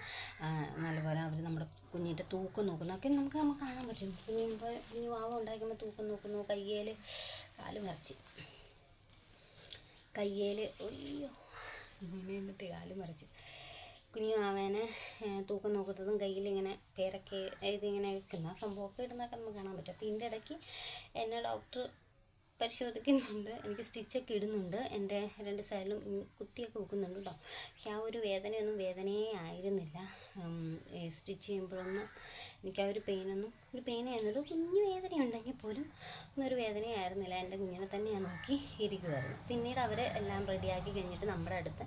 നല്ലപോലെ അവർ നമ്മുടെ കുഞ്ഞിൻ്റെ തൂക്കം നോക്കുന്നതൊക്കെ നമുക്ക് കാണാൻ പറ്റും. കുഞ്ഞു വാവ ഉണ്ടാക്കുമ്പോൾ തൂക്കം നോക്കുന്നു, കയ്യേൽ ഒയ്യോ എന്നിട്ട് കാല് മറിച്ച് കുഞ്ഞു ആവേനെ തൂക്കം നോക്കുന്നതും കയ്യിലിങ്ങനെ പേരൊക്കെ ഇതിങ്ങനെ വെക്കുന്ന ആ സംഭവമൊക്കെ ഇടുന്നതൊക്കെ നമുക്ക് കാണാൻ പറ്റും. അപ്പോൾ ഇതിൻ്റെ ഇടയ്ക്ക് എന്നെ ഡോക്ടർ പരിശോധിക്കുന്നുണ്ട്, എനിക്ക് സ്റ്റിച്ചൊക്കെ ഇടുന്നുണ്ട്, എൻ്റെ 2 സൈഡിലും കുത്തിയൊക്കെ വെക്കുന്നുണ്ട് കേട്ടോ. പക്ഷെ ആ ഒരു വേദനയൊന്നും വേദനയേ ആയിരുന്നില്ല. സ്റ്റിച്ച് ചെയ്യുമ്പോഴൊന്നും എനിക്ക് ആ ഒരു പെയിനായിരുന്നില്ല. കുഞ്ഞു വേദന ഉണ്ടെങ്കിൽ പോലും ഒന്നൊരു വേദനയായിരുന്നില്ല. എൻ്റെ കുഞ്ഞിനെ തന്നെ ഞാൻ നോക്കി ഇരിക്കുമായിരുന്നു. പിന്നീട് അവർ എല്ലാം റെഡിയാക്കി കഴിഞ്ഞിട്ട് നമ്മുടെ അടുത്ത്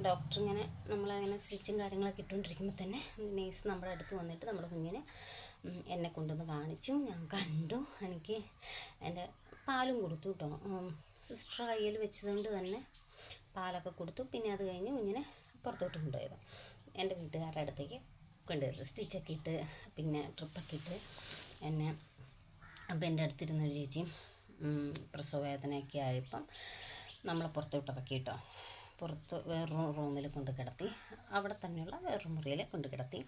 ഡോക്ടർ ഇങ്ങനെ നമ്മളങ്ങനെ സ്റ്റിച്ചും കാര്യങ്ങളൊക്കെ ഇട്ടുകൊണ്ടിരിക്കുമ്പോൾ തന്നെ നേഴ്സ് നമ്മുടെ അടുത്ത് വന്നിട്ട് നമ്മുടെ കുഞ്ഞിനെ എന്നെ കൊണ്ടുവന്ന് കാണിച്ചു. ഞാൻ കണ്ടു, എനിക്ക് എൻ്റെ പാലും കൊടുത്തു കേട്ടോ. സിസ്റ്റർ കയ്യിൽ വെച്ചതുകൊണ്ട് തന്നെ പാലൊക്കെ കൊടുത്തു. പിന്നെ അത് കഴിഞ്ഞ് കുഞ്ഞിനെ പുറത്തോട്ട് കൊണ്ടുപോയത് എൻ്റെ വീട്ടുകാരുടെ അടുത്തേക്ക് കൊണ്ടുപോയത്. സ്റ്റിച്ചൊക്കെ ഇട്ട് പിന്നെ ട്രിപ്പൊക്കെ ഇട്ട് എന്നെ അപ്പം എൻ്റെ അടുത്തിരുന്നൊരു ചേച്ചിയും പ്രസവവേദനയൊക്കെ ആയപ്പം നമ്മളെ പുറത്തോട്ട് ഇറക്കി കേട്ടോ. പുറത്ത് വേറൊരു റൂമിൽ കൊണ്ട് കിടത്തി, അവിടെ തന്നെയുള്ള വേറൊരു മുറിയിൽ കൊണ്ട് കിടത്തി.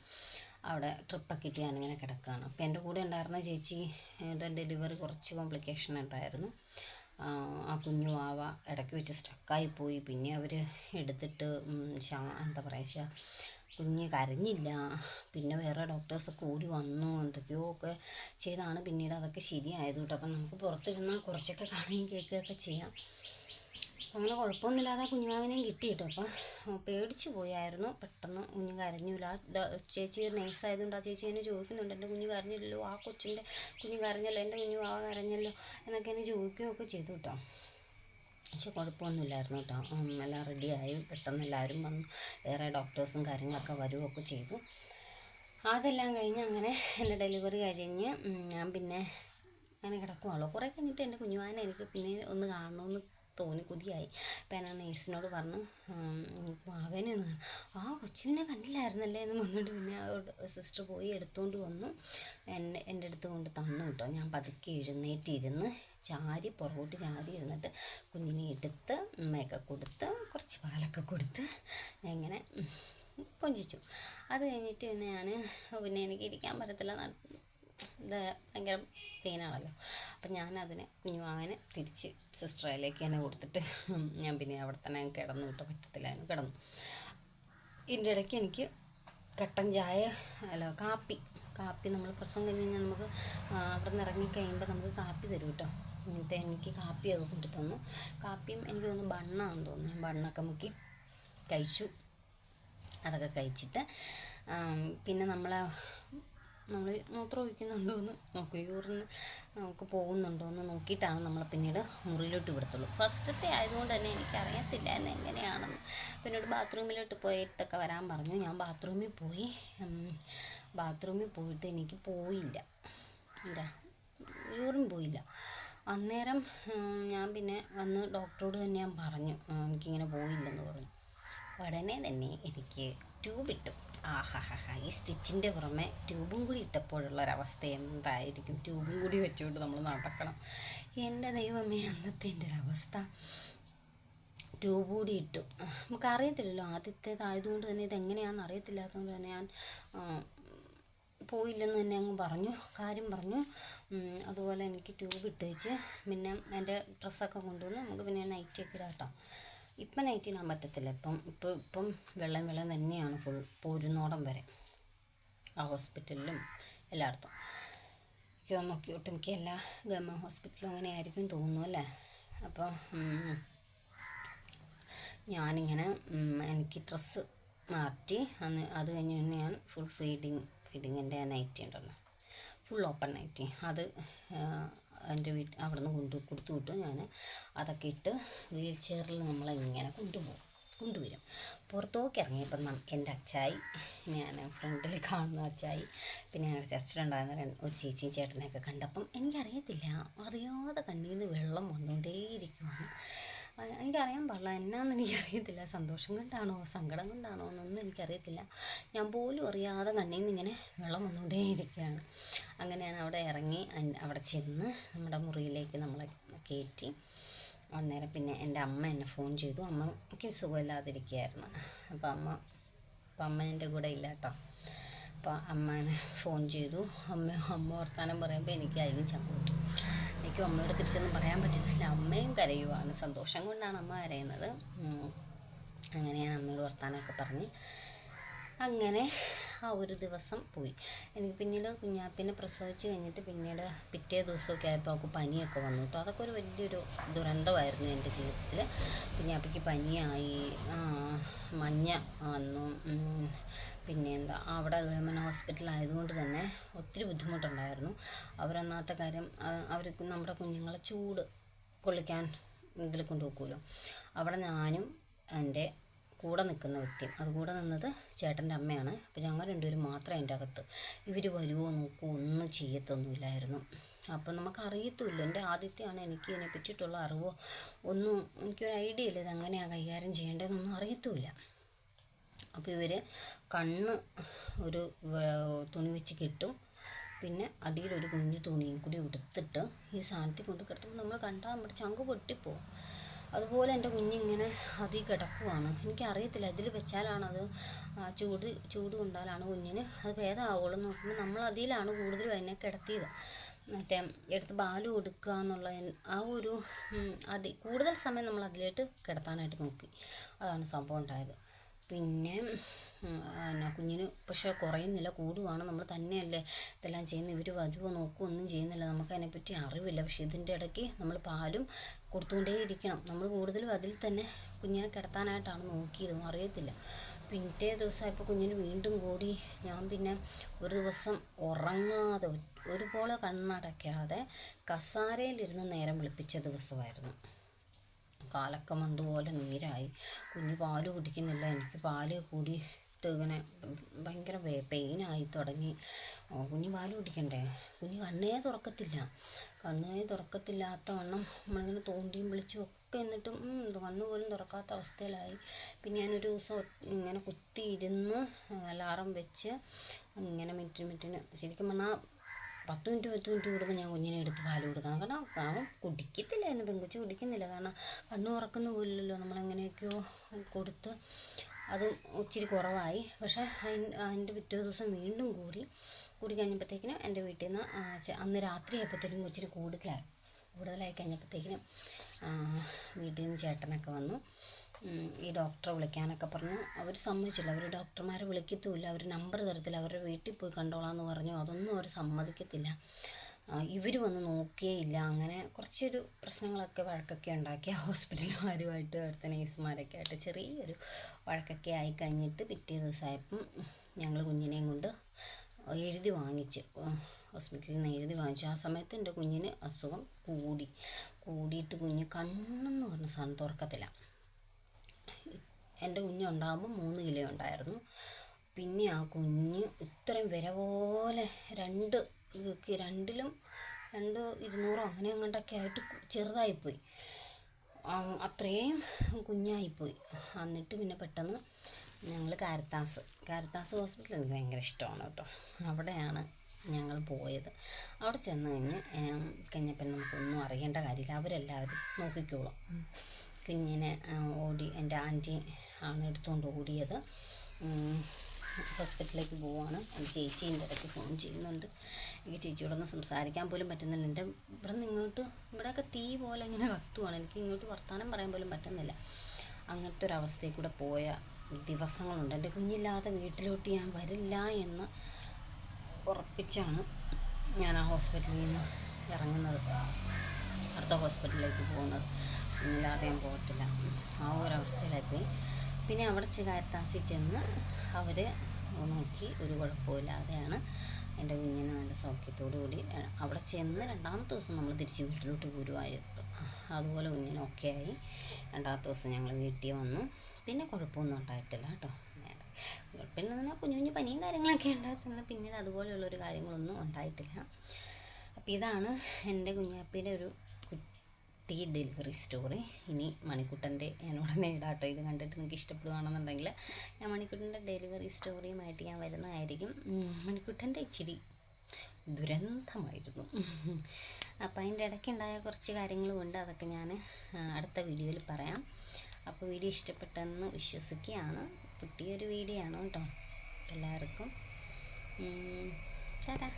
അവിടെ ട്രിപ്പൊക്കെ ഇട്ട് ഞാനിങ്ങനെ കിടക്കുകയാണ്. അപ്പോൾ എൻ്റെ കൂടെ ഉണ്ടായിരുന്ന ചേച്ചിയുടെ ഡെലിവറി കുറച്ച് കോംപ്ലിക്കേഷൻ ഉണ്ടായിരുന്നു. ആ കുഞ്ഞു ആവ ഇടയ്ക്ക് വെച്ച് സ്റ്റക്കായിപ്പോയി. പിന്നെ അവർ എടുത്തിട്ട് എന്താ പറയുക, കുഞ്ഞ് കരഞ്ഞില്ല. പിന്നെ വേറെ ഡോക്ടേഴ്സൊക്കെ ഓടി വന്നു, എന്തൊക്കെയോ ഒക്കെ ചെയ്താണ് പിന്നീട് അതൊക്കെ ശരിയായത് കേട്ടോ. അപ്പം നമുക്ക് പുറത്തിരുന്നാൽ കുറച്ചൊക്കെ കാണുകയും കേൾക്കുകയൊക്കെ ചെയ്യാം. അങ്ങനെ കുഴപ്പമൊന്നുമില്ലാതെ കുഞ്ഞുമാവിനെയും കിട്ടി കേട്ടോ. അപ്പം പേടിച്ചു പോയായിരുന്നു. പെട്ടെന്ന് കുഞ്ഞ് കരഞ്ഞില്ല. ചേച്ചി നൈസായതുകൊണ്ട് ആ ചേച്ചി എന്നെ ചോദിക്കുന്നുണ്ട്, എൻ്റെ കുഞ്ഞ് കരഞ്ഞില്ലല്ലോ, ആ കൊച്ചിൻ്റെ കുഞ്ഞ് കരഞ്ഞല്ലോ, എൻ്റെ കുഞ്ഞു ആ കരഞ്ഞല്ലോ എന്നൊക്കെ എന്നെ ചോദിക്കുകയൊക്കെ ചെയ്തു കേട്ടോ. പക്ഷെ കുഴപ്പമൊന്നുമില്ലായിരുന്നു കേട്ടോ. എല്ലാം റെഡിയായി. പെട്ടെന്ന് എല്ലാവരും വന്നു, വേറെ ഡോക്ടേഴ്സും കാര്യങ്ങളൊക്കെ വരികയൊക്കെ ചെയ്തു. അതെല്ലാം കഴിഞ്ഞ് അങ്ങനെ എൻ്റെ ഡെലിവറി കഴിഞ്ഞ് ഞാൻ പിന്നെ അങ്ങനെ കിടക്കുവാണല്ലോ. കുറേ കഴിഞ്ഞിട്ട് എൻ്റെ കുഞ്ഞുമാനെ എനിക്ക് പിന്നെ ഒന്ന് കാണണമെന്ന് തോന്നി, കൊതിയായി. അപ്പം ഞാൻ നേഴ്സിനോട് പറഞ്ഞു, അവനെ ആ കൊച്ചിനെ കണ്ടില്ലായിരുന്നല്ലേ എന്ന് പറഞ്ഞിട്ട് പിന്നെ സിസ്റ്റർ പോയി എടുത്തുകൊണ്ട് വന്നു എൻ്റെ അടുത്ത് കൊണ്ട് തന്നു കേട്ടോ. ഞാൻ പതുക്കെ എഴുന്നേറ്റിരുന്ന് പുറകോട്ട് ചാരി ഇരുന്നിട്ട് കുഞ്ഞിനെ എടുത്ത് ഉമ്മയൊക്കെ കൊടുത്ത് കുറച്ച് പാലൊക്കെ കൊടുത്ത് ഇങ്ങനെ കൊഞ്ചിച്ചു. അത് കഴിഞ്ഞിട്ട് പിന്നെ എനിക്ക് ഇരിക്കാൻ പറ്റത്തില്ല, ഇത് ഭയങ്കര പെയിനാണല്ലോ. അപ്പം ഞാനതിനെ കുഞ്ഞുമാവനെ തിരിച്ച് സിസ്റ്ററിലേക്ക് തന്നെ കൊടുത്തിട്ട് ഞാൻ പിന്നെ അവിടെ തന്നെ കിടന്നു കിട്ടാൻ പറ്റത്തില്ലായിരുന്നു, കിടന്നു. ഇതിൻ്റെ ഇടയ്ക്ക് എനിക്ക് കട്ടൻ ചായ കാപ്പി നമ്മൾ പ്രസവം കഴിഞ്ഞ് കഴിഞ്ഞാൽ നമുക്ക് അവിടെ നിന്ന് ഇറങ്ങിക്കഴിയുമ്പോൾ നമുക്ക് കാപ്പി തരും കേട്ടോ. എന്നിട്ട് എനിക്ക് കാപ്പിയൊക്കെ കൊണ്ടു തന്നു. കാപ്പിയും എനിക്ക് തോന്നുന്നു ബണ്ണാണെന്ന് തോന്നുന്നു. ഞാൻ ബണ്ണൊക്കെ മുക്കി കഴിച്ചു. അതൊക്കെ കഴിച്ചിട്ട് പിന്നെ നമ്മൾ മൂത്രം ഒഴിക്കുന്നുണ്ടോ എന്ന് നോക്കും, യൂറിന് നമുക്ക് പോകുന്നുണ്ടോ എന്ന് നോക്കിയിട്ടാണ് നമ്മൾ പിന്നീട് മുറിയിലോട്ട് വിടത്തുള്ളൂ. ഫസ്റ്റത്തെ ആയതുകൊണ്ട് തന്നെ എനിക്കറിയത്തില്ല എങ്ങനെയാണെന്ന്. പിന്നീട് ബാത്റൂമിലോട്ട് പോയിട്ടൊക്കെ വരാൻ പറഞ്ഞു. ഞാൻ ബാത്റൂമിൽ പോയിട്ട് എനിക്ക് പോയില്ല, യൂറിൻ പോയില്ല. അന്നേരം ഞാൻ പിന്നെ വന്ന് ഡോക്ടറോട് തന്നെ ഞാൻ പറഞ്ഞു എനിക്കിങ്ങനെ പോയില്ലെന്ന് പറഞ്ഞു. ഉടനെ തന്നെ എനിക്ക് ട്യൂബ് ഇട്ടു. ഈ സ്റ്റിച്ചിൻ്റെ പുറമെ ട്യൂബും കൂടി ഇട്ടപ്പോഴുള്ളൊരവസ്ഥ എന്തായിരിക്കും? ട്യൂബും കൂടി വെച്ചുകൊണ്ട് നമ്മൾ നടക്കണം. എൻ്റെ ദൈവമേ, അന്നത്തെ എൻ്റെ ഒരവസ്ഥ. ട്യൂബ് കൂടി ഇട്ടു. നമുക്കറിയത്തില്ലല്ലോ, ആദ്യത്തേതായതുകൊണ്ട് തന്നെ ഇതെങ്ങനെയാണെന്ന് അറിയത്തില്ലാത്തതുകൊണ്ട് തന്നെ ഞാൻ പോയില്ലെന്ന് തന്നെ കാര്യം പറഞ്ഞു. അതുപോലെ എനിക്ക് ട്യൂബ് ഇട്ടേച്ച് പിന്നെ എൻ്റെ ഡ്രസ്സൊക്കെ കൊണ്ടുവന്ന് നമുക്ക് പിന്നെ നൈറ്റിയൊക്കെ ഇടാം കേട്ടോ. ഇപ്പം നൈറ്റ് ഇടാൻ പറ്റത്തില്ല, ഇപ്പം വെള്ളം തന്നെയാണ് ഫുൾ പോരുന്നോടം വരെ. ആ ഹോസ്പിറ്റലിലും എല്ലായിടത്തും. എനിക്ക് നോക്കി ഒട്ടുമിക്ക എല്ലാ ഗവൺമെൻറ് ഹോസ്പിറ്റലും അങ്ങനെ ആയിരിക്കും തോന്നുന്നു അല്ലേ. അപ്പോൾ ഞാനിങ്ങനെ എനിക്ക് ഡ്രസ്സ് മാറ്റി അത് കഴിഞ്ഞ് ഞാൻ ഫുൾ ഫീഡിങ്ങിൻ്റെ നൈറ്റി ഉണ്ടല്ലോ, ഫുൾ ഓപ്പൺ നൈറ്റി, അത് എൻ്റെ അവിടെ നിന്ന് കൊടുത്തു വിട്ടു. ഞാൻ അതൊക്കെ ഇട്ട് വീൽ ചെയറിൽ നമ്മളിങ്ങനെ കൊണ്ടുവരും. പുറത്തോട്ട് ഇറങ്ങിയപ്പം എൻ്റെ അച്ചായി, ഞാൻ ഫ്രണ്ടിൽ കാണുന്ന അച്ചായി, പിന്നെ ഞങ്ങളുടെ ചർച്ചിലുണ്ടായിരുന്ന ഒരു ചേച്ചിയും ചേട്ടനെയൊക്കെ കണ്ടപ്പം എനിക്കറിയത്തില്ല, അറിയാതെ കണ്ണിൽ നിന്ന് വെള്ളം വന്നുകൊണ്ടേയിരിക്കുവാണ്. എനിക്കറിയാൻ പാടില്ല, എന്നാന്ന് എനിക്കറിയത്തില്ല, സന്തോഷം കൊണ്ടാണോ സങ്കടം കൊണ്ടാണോ എന്നൊന്നും എനിക്കറിയത്തില്ല. ഞാൻ പോലും അറിയാതെ കണ്ണിൽ നിന്ന് ഇങ്ങനെ വെള്ളം വന്നുകൊണ്ടേയിരിക്കുകയാണ്. അങ്ങനെയാണ് അവിടെ ഇറങ്ങി അവിടെ ചെന്ന് നമ്മുടെ മുറിയിലേക്ക് നമ്മളെ കയറ്റി. അന്നേരം പിന്നെ എൻ്റെ അമ്മ എന്നെ ഫോൺ ചെയ്തു. അമ്മയ്ക്ക് സുഖമില്ലാതിരിക്കുകയായിരുന്നു. അപ്പോൾ അമ്മ എൻ്റെ കൂടെ ഇല്ല കേട്ടോ. അപ്പോൾ അമ്മേനെ ഫോൺ ചെയ്തു. അമ്മ വർത്താനം പറയുമ്പോൾ എനിക്ക് അതിലും ചങ്കൂട്ടി. എനിക്കും അമ്മയോട് തിരിച്ചൊന്നും പറയാൻ പറ്റുന്നില്ല. അമ്മയും കരയുവാണ്, സന്തോഷം കൊണ്ടാണ് അമ്മ കരയുന്നത്. അങ്ങനെ ഞാൻ അമ്മയോട് വർത്താനമൊക്കെ പറഞ്ഞ് അങ്ങനെ ആ ഒരു ദിവസം പോയി. എനിക്ക് പിന്നീട് കുഞ്ഞാപ്പിനെ പ്രസവിച്ച് കഴിഞ്ഞിട്ട് പിന്നീട് പിറ്റേ ദിവസമൊക്കെ ആയപ്പോൾ അവൾക്ക് പനിയൊക്കെ വന്നു കേട്ടോ. അതൊക്കെ ഒരു വലിയൊരു ദുരന്തമായിരുന്നു എൻ്റെ ജീവിതത്തിൽ. കുഞ്ഞാപ്പിക്ക് പനിയായി, മഞ്ഞ വന്നു. പിന്നെ അവിടെ ഗവൺമെൻറ് ഹോസ്പിറ്റലായതുകൊണ്ട് തന്നെ ഒത്തിരി ബുദ്ധിമുട്ടുണ്ടായിരുന്നു. അവരൊന്നാമത്തെ കാര്യം, അവർക്ക് നമ്മുടെ കുഞ്ഞുങ്ങളെ ചൂട് കൊള്ളിക്കാൻ ഇതിൽ കൊണ്ടുപോകുമല്ലോ. അവിടെ ഞാനും എൻ്റെ കൂടെ നിൽക്കുന്ന വ്യക്തിയും, അതുകൂടെ നിന്നത് ചേട്ടൻ്റെ അമ്മയാണ്. അപ്പോൾ ഞങ്ങൾ രണ്ടുപേരും മാത്രം അതിൻ്റെ അകത്ത്. ഇവർ വരുമോ നോക്കുമോ ഒന്നും ചെയ്യത്തൊന്നുമില്ലായിരുന്നു. അപ്പം നമുക്കറിയത്തുമില്ല, എൻ്റെ ആദ്യത്തെയാണ്, എനിക്ക് ഇതിനെ പറ്റിയിട്ടുള്ള അറിവോ ഒന്നും എനിക്കൊരു ഐഡിയ ഇല്ല, ഇതെങ്ങനെയാണ് കൈകാര്യം ചെയ്യേണ്ടതെന്നൊന്നും അറിയത്തുമില്ല. അപ്പോൾ ഇവർ കണ്ണ് ഒരു തുണി വെച്ച് കെട്ടും, പിന്നെ അടിയിലൊരു കുഞ്ഞു തുണിയും കൂടി ഉടുത്തിട്ട് ഈ സാധനത്തിൽ കൊണ്ട് കിടത്തുമ്പോൾ നമ്മൾ കണ്ടാൽ നമ്മുടെ ചങ്ക് പൊട്ടിപ്പോവും. അതുപോലെ എൻ്റെ കുഞ്ഞിങ്ങനെ അതിൽ കിടക്കുവാണ്. എനിക്കറിയത്തില്ല ഇതിൽ വെച്ചാലാണത് ചൂട് കൊണ്ടാലാണ് കുഞ്ഞിന് അത് ഭേദമാവുള്ളൂ എന്ന് നോക്കുമ്പോൾ നമ്മൾ അതിലാണ് കൂടുതലും അതിനെ കിടത്തിയത്. മറ്റേ എടുത്ത് പാല് കൊടുക്കുക എന്നുള്ള ആ ഒരു കൂടുതൽ സമയം നമ്മൾ അതിലേട്ട് കിടത്താനായിട്ട് നോക്കി. അതാണ് സംഭവം ഉണ്ടായത്. പിന്നെ കുഞ്ഞിന് പക്ഷേ കുറയുന്നില്ല, കൂടുവാണ്. നമ്മൾ തന്നെയല്ലേ ഇതെല്ലാം ചെയ്യുന്നത്. ഇവർ വരുമോ നോക്കുമോ ഒന്നും ചെയ്യുന്നില്ല, നമുക്കതിനെപ്പറ്റി അറിവില്ല. പക്ഷേ ഇതിൻ്റെ ഇടയ്ക്ക് നമ്മൾ പാലും കൊടുത്തുകൊണ്ടേയിരിക്കണം. നമ്മൾ കൂടുതലും അതിൽ തന്നെ കുഞ്ഞിനെ കിടത്താനായിട്ടാണ് നോക്കിയതും, അറിയത്തില്ല. പിറ്റേ ദിവസമായപ്പോൾ കുഞ്ഞിന് വീണ്ടും കൂടി. ഞാൻ പിന്നെ ഒരു ദിവസം ഉറങ്ങാതെ ഒരുപോലെ കണ്ണടയ്ക്കാതെ കസാരയിലിരുന്ന് നേരം വെളുപ്പിച്ച ദിവസമായിരുന്നു. കാലൊക്കെ മന്തുപോലെ നീരായി. കുഞ്ഞ് പാല് കുടിക്കുന്നില്ല. എനിക്ക് പാല് കൂടിയിട്ട് ഇങ്ങനെ ഭയങ്കര പെയിനായി തുടങ്ങി. കുഞ്ഞ് പാല് കുടിക്കണ്ടേ, കുഞ്ഞ് കണ്ണേ തുറക്കത്തില്ലാത്ത വണ്ണം നമ്മളിങ്ങനെ തോണ്ടിയും വിളിച്ചും ഒക്കെ, എന്നിട്ടും കണ്ണ് പോലും തുറക്കാത്ത അവസ്ഥയിലായി. പിന്നെ ഞാനൊരു ദിവസം ഇങ്ങനെ കുത്തിയിരുന്ന് അലാറം വെച്ച് ഇങ്ങനെ മിനിറ്റിന് ശരിക്കും പറഞ്ഞാൽ 10 മിനിറ്റ് കൂടുമ്പോൾ ഞാൻ കുഞ്ഞിനെ എടുത്ത് പാല് കൊടുക്കണം. കാരണം കുടിക്കത്തില്ലായിരുന്നു, പെങ്കുച്ച് കുടിക്കുന്നില്ല. കാരണം കണ്ണ് തുറക്കുന്ന പോലില്ലല്ലോ. നമ്മളെങ്ങനെയൊക്കെയോ കൊടുത്ത് അത് ഇച്ചിരി കുറവായി. പക്ഷേ അതിൻ്റെ പിറ്റേ ദിവസം വീണ്ടും കൂടി കഴിഞ്ഞപ്പോഴത്തേക്കിനും എൻ്റെ വീട്ടിൽ നിന്ന് അന്ന് രാത്രി ആയപ്പോഴത്തേക്കും ഇച്ചിരി കൂടുതലായി കഴിഞ്ഞപ്പോഴത്തേക്കിനും വീട്ടിൽ നിന്ന് ചേട്ടനൊക്കെ വന്നു. ഈ ഡോക്ടറെ വിളിക്കാനൊക്കെ പറഞ്ഞു. അവർ സമ്മതിച്ചില്ല. അവർ ഡോക്ടർമാരെ വിളിക്കത്തുമില്ല, അവർ നമ്പർ തരത്തില്ല, അവരുടെ വീട്ടിൽ പോയി കണ്ടോളാമെന്ന് പറഞ്ഞു. അതൊന്നും അവർ സമ്മതിക്കത്തില്ല. ഇവർ വന്ന് നോക്കിയേയില്ല. അങ്ങനെ കുറച്ചൊരു പ്രശ്നങ്ങളൊക്കെ വഴക്കൊക്കെ ഉണ്ടാക്കി ഹോസ്പിറ്റലുകാരുമായിട്ട്, അവിടുത്തെ നേഴ്സുമാരൊക്കെ ആയിട്ട് ചെറിയൊരു വഴക്കൊക്കെ ആയി കഴിഞ്ഞിട്ട് പിറ്റേ ദിവസമായപ്പം ഞങ്ങൾ കുഞ്ഞിനെയും കൊണ്ട് എഴുതി വാങ്ങിച്ച്, ഹോസ്പിറ്റലിൽ നിന്ന് എഴുതി വാങ്ങിച്ചു. ആ സമയത്ത് എൻ്റെ കുഞ്ഞിന് അസുഖം കൂടിയിട്ട് കുഞ്ഞ് കണ്ണെന്ന് പറഞ്ഞ സാധനം തുറക്കത്തില്ല. എൻ്റെ കുഞ്ഞുണ്ടാകുമ്പോൾ 3 കിലോ ഉണ്ടായിരുന്നു. പിന്നെ ആ കുഞ്ഞ് ഇത്രയും വിര പോലെ 2 200 അങ്ങനെ അങ്ങോട്ടൊക്കെ ആയിട്ട് ചെറുതായിപ്പോയി. അത്രയും കുഞ്ഞായിപ്പോയി. എന്നിട്ട് പിന്നെ പെട്ടെന്ന് ഞങ്ങൾ കാരിത്താസ് ഹോസ്പിറ്റൽ എനിക്ക് ഭയങ്കര ഇഷ്ടമാണ് കേട്ടോ. അവിടെയാണ് ഞങ്ങൾ പോയത്. അവിടെ ചെന്ന് കഴിഞ്ഞപ്പോൾ നമുക്കൊന്നും അറിയേണ്ട കാര്യമില്ല, അവരെല്ലാവരും നോക്കിക്കോളും. കുഞ്ഞിനെ എൻ്റെ ആൻറ്റി ആണ് എടുത്തുകൊണ്ട് ഓടിയത്. ഹോസ്പിറ്റലിലേക്ക് പോവുകയാണ്. എൻ്റെ ചേച്ചീൻ്റെ ഇടയ്ക്ക് ഫോൺ ചെയ്യുന്നുണ്ട്. എനിക്ക് ചേച്ചിയോടൊന്നും സംസാരിക്കാൻ പോലും പറ്റുന്നില്ല. എൻ്റെ ഇവിടെയൊക്കെ തീ പോലെ ഇങ്ങനെ കത്തുവാണ്. എനിക്ക് ഇങ്ങോട്ട് വർത്തമാനം പറയാൻ പോലും പറ്റുന്നില്ല. അങ്ങനത്തെ ഒരവസ്ഥയിൽ കൂടെ പോയ ദിവസങ്ങളുണ്ട്. എൻ്റെ കുഞ്ഞില്ലാതെ വീട്ടിലോട്ട് ഞാൻ വരില്ല എന്ന് ഉറപ്പിച്ചാണ് ഞാൻ ആ ഹോസ്പിറ്റലിൽ നിന്ന് ഇറങ്ങുന്നത്, അടുത്ത ഹോസ്പിറ്റലിലേക്ക് പോകുന്നത്. ഇല്ലാതെ ഞാൻ പോകത്തില്ല. ആ ഒരവസ്ഥയിലായിപ്പോയി. പിന്നെ അവിടെ കാരിത്താസിൽ ചെന്ന് അവർ നോക്കി, ഒരു കുഴപ്പമില്ലാതെയാണ് എൻ്റെ കുഞ്ഞിന് നല്ല സൗഖ്യത്തോടു കൂടി അവിടെ ചെന്ന് രണ്ടാമത്തെ ദിവസം നമ്മൾ തിരിച്ച് വീട്ടിലോട്ട് പോരുമായിരുന്നു. അതുപോലെ കുഞ്ഞിന് ഓക്കെ ആയി. രണ്ടാമത്തെ ദിവസം ഞങ്ങൾ വീട്ടിൽ വന്നു. പിന്നെ കുഴപ്പമൊന്നും ഉണ്ടായിട്ടില്ല കേട്ടോ. പിന്നെ കുഞ്ഞു കുഞ്ഞു പനിയും കാര്യങ്ങളൊക്കെ ഉണ്ടാകുന്ന, പിന്നീട് അതുപോലെയുള്ളൊരു കാര്യങ്ങളൊന്നും ഉണ്ടായിട്ടില്ല. അപ്പോൾ ഇതാണ് എൻ്റെ കുഞ്ഞാപ്പിയുടെ ഒരു കുട്ടി ഡെലിവറി സ്റ്റോറി. ഇനി മണിക്കുട്ടൻ്റെ ഞാൻ ഉടനെ ഇടാട്ടോ. ഇത് കണ്ടിട്ട് നിങ്ങൾക്ക് ഇഷ്ടപ്പെടുകയാണെന്നുണ്ടെങ്കിൽ ഞാൻ മണിക്കുട്ടൻ്റെ ഡെലിവറി സ്റ്റോറിയുമായിട്ട് ഞാൻ വരുന്നതായിരിക്കും. മണിക്കുട്ടൻ്റെ ഇച്ചിരി ദുരന്തമായിരുന്നു. അപ്പോൾ അതിൻ്റെ ഇടയ്ക്കുണ്ടായ കുറച്ച് കാര്യങ്ങളും ഉണ്ട്. അതൊക്കെ ഞാൻ അടുത്ത വീഡിയോയിൽ പറയാം. അപ്പോൾ വീഡിയോ ഇഷ്ടപ്പെട്ടെന്ന് വിശ്വസിക്കുകയാണ്. പുതിയൊരു വീഡിയോ ആണ് കേട്ടോ. എല്ലാവർക്കും ടാറ്റാ.